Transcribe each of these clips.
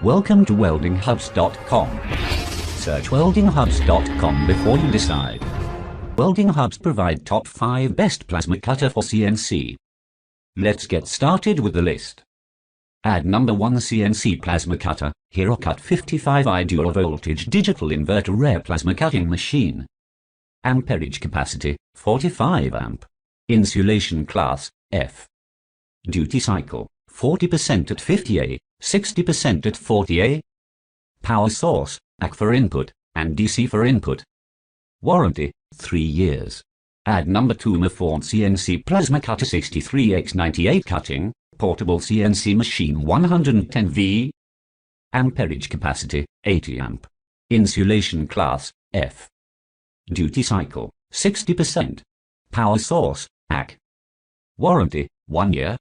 Welcome to weldinghubs.com. Search weldinghubs.com before you decide. Welding Hubs provide top 5 best plasma cutter for CNC. Let's get started with the list. Add number 1 CNC plasma cutter, HeroCut 55i dual voltage digital inverter rare plasma cutting machine. Amperage capacity, 45 amp. Insulation class, F. Duty cycle, 40% at 50A, 60% at 40A. Power source, AC for input, and DC for input. Warranty, 3 years. Add number 2 Mafforn CNC plasma cutter 63x98 cutting, portable CNC machine 110V. Amperage capacity, 80 amp. Insulation class, F. Duty cycle, 60%. Power source, AC. Warranty, 1 year.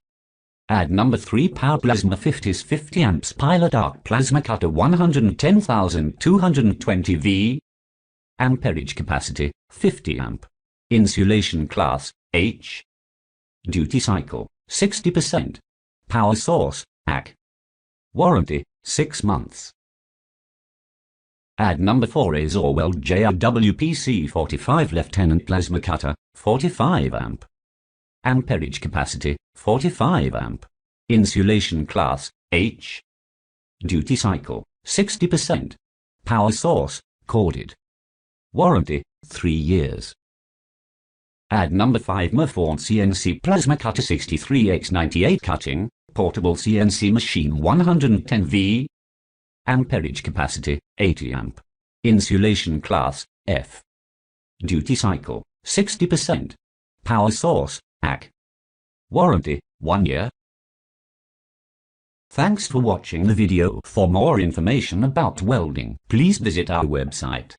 Add number 3 Power Plasma 50s 50 amps Pilot Arc Plasma Cutter 110,220V. Amperage capacity, 50 amp. Insulation class, H. Duty cycle, 60%. Power source, AC. Warranty, 6 months. Add number 4 Azorweld JRWPC 45 Lieutenant Plasma Cutter, 45 amp. Amperage capacity, 45 amp. Insulation class, H. Duty cycle, 60%. Power source, corded. Warranty, 3 years. Add number 5 Mafforn CNC Plasma Cutter 63x98 cutting, portable CNC machine 110V. Amperage capacity, 80 amp. Insulation class, F. Duty cycle, 60%. Power source, AC. Warranty, 1 year. Thanks for watching the video. For more information about welding, please visit our website.